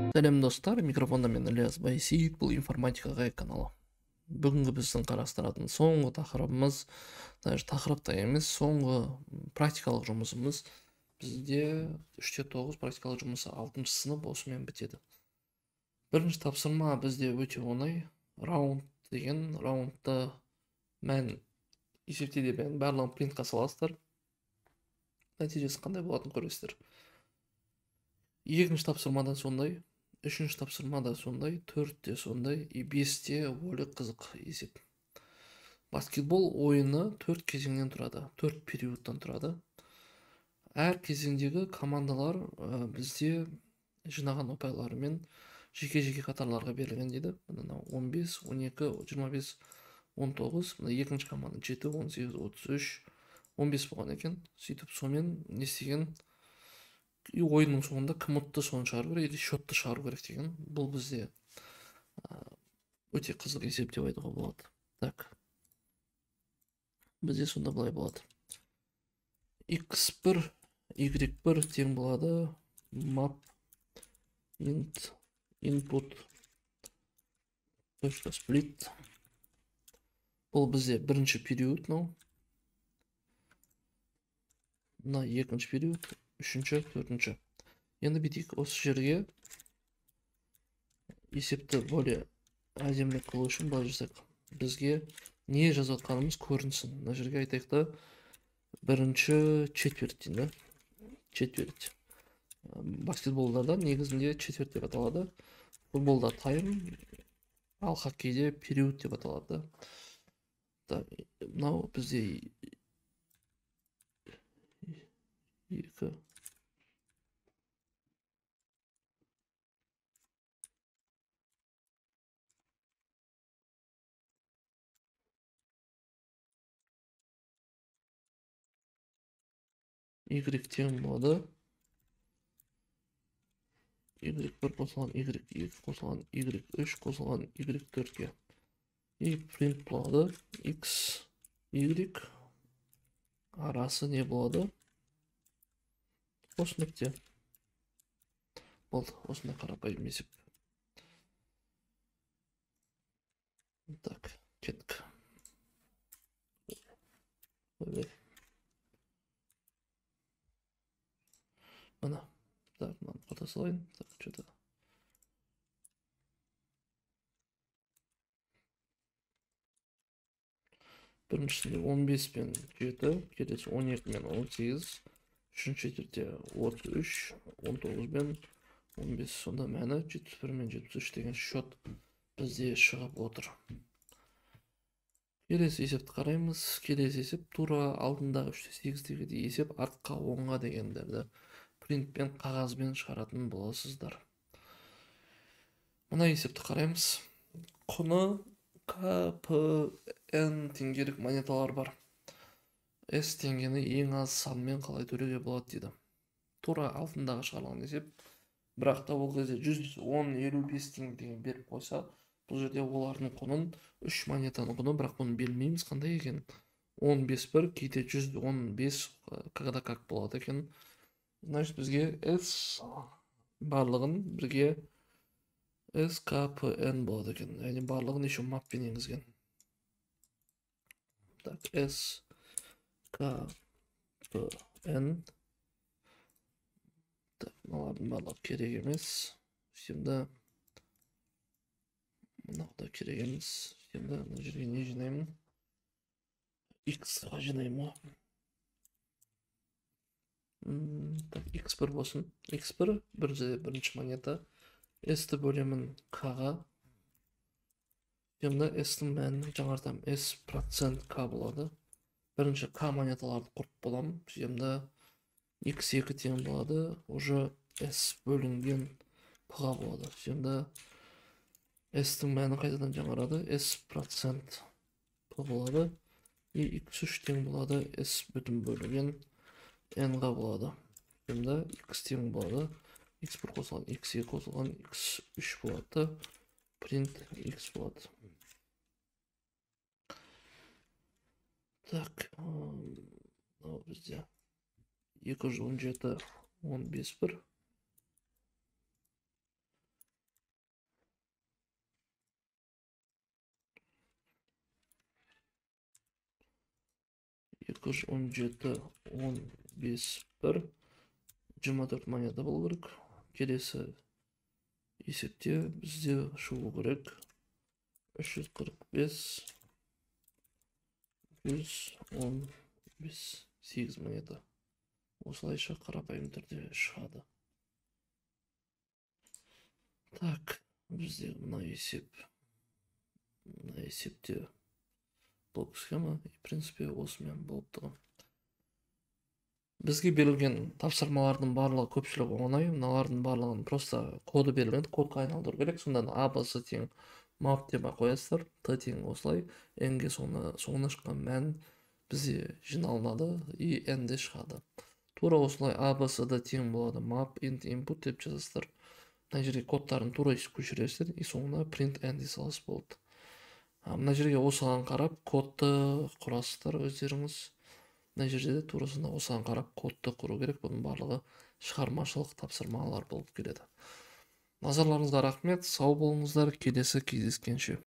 Сәлем достар, микрофонда мен Ілияс Байсейіт, бұл информатикаға каналы. Бүгінгі біздің қарастыратын соңғы тақырыбымыз, даже тақырыпта емес, соңғы практикалық жұмысымыз бізде 3-9 практикалық жұмысы 6 сынып осымен бітеді. Бірінші тапсырма бізде өте оңай. Раунд деген, раундты мән есептеде бәрін барлығын принтқа саласыздар. Нәтижесі қандай болатынын көресіздер. Екінші тапсырмада сондай. Үшінші тапсырмада сондай, төртте сондай, и бесте олы қызық есеп. Баскетбол ойыны 4 кезеңнен тұрады, 4 периодтан тұрады. Әр кезеңдегі командалар бізде жинаған ұпайларымен жеке-жеке қатарларға берілген дейді. 15, 12, 25, 19, екінші команда 7, 18, 33, 15 болған екен. Сөйтіп сомен не істеген? Ойынның соңында кім ұтты соны шығару керек, счетты шығару керек деген. Бұл бізде өте қызық есеп деп айтуға болады. Так. Бізде сонда былай болады. x1, y1 тең болады map int input .split. Бұл бізде бірінші период, мына екінші период, үшінші, төртінші. Енді бетейік, осы жерге есепті более әдемілік қылу үшін былай жасайық. Бізге не жазатқанымыз көрінсін. Мына жерге айтайықта бірінші четверть дейді. Четверть. Баскетболдарда негізінде четверть деп аталады. Футболда тайм, ал хоккейде период деп аталады. Мынау бізде екі. Y тең болады. Y1 қосылған Y2 қосылған Y3 қосылған Y4-ге. И print болады. X, Y арасы не болады? Осы нүкте. Болды, осында қарапайым есеп. Так, кеттік. Мына. Так, мынаны қота салайын. Так, что-то. Біріншісінде 15 пен 7, келесі 12 мен 18, үшінші четвертте 33, 19 мен 15, сонда мәні 71 мен 73 деген счет бізде шығып отыр. Келесі есепті қараймыз. Келесі есеп тура алдындағы 3-8-дегі есеп артқа 10-ға дегендерді принтпен қағазбен шығаратын боласыздар. Мына есепті қараймыз. Құны KPN теңгелік монеталар бар. S теңгені ең аз санмен қалай төлеуге болады дейді. Тура алдындағы шығарылған есеп. Бірақ та ол кезде 110-55 теңге беріп қойса, бұл жерде олардың құнын 3 монетаның құны, бірақ оны белмейміз қандай екен. 15 бір, кейде 115, когда как болады екен. Значит, бізге S барлығын бірге SKPN болады екен. Яғни барлығын еще маппен енгізген. Так, SKPN. Так, мыналардың барлығы керек емес. Şimdi мынау да керек емес. Şimdi мына жерге не жинаймын? X-ға жинаймын. Так, X1 болсын. X1 бірінші монета. S-ті бөлемін K-ға. Енді S-тің мәнін жаңартам. S процент K болады. Бірінші K монеталарды құрып болам. Енді X2 тең болады. Уже S бөлінген P-ға болады. Енді S-тің мәні қайтадан жаңарады. S процент P болады. И X3 тең болады. S бүтін бөлінген N-ға болады. Енді X тең болады. X1 қосылған, X2 қосылған, X3 болады. Print X болады. Так, бізде 217, 15 бір. 17 15 1 24 монета болу керек. Келесі есепте бізде шығу керек 345 115 8 монета. Осылайша қарапайым түрде шығады. Так, бізде мына есепте блок схема, в принципе, осымен болып тұр. Бізге берілген тапсырмалардың барлығы көпшілігі оңай, мыналардың барлығын просто коды берілген, кодқа айналдыру керек. Сонда A басы тең map деп қоясыздар, T тең осылай, N-ге соңына шыққан мән бізде жиналынады, и N-де шығады. Тура осылай A басы да тең болады, map int input деп жазасыздар. Мына жерге кодтарын тура көшіресіздер, и соңына print n де саласыз болды. Мына жерге осыған қарап кодты құрасыздар өздеріңіз. Мына жерде турасында осыған қарап кодты құру керек. Бұның барлығы шығармашылық тапсырмалар болып келеді. Назарларыңызға рахмет, сау болыңыздар, келесі кездескенше.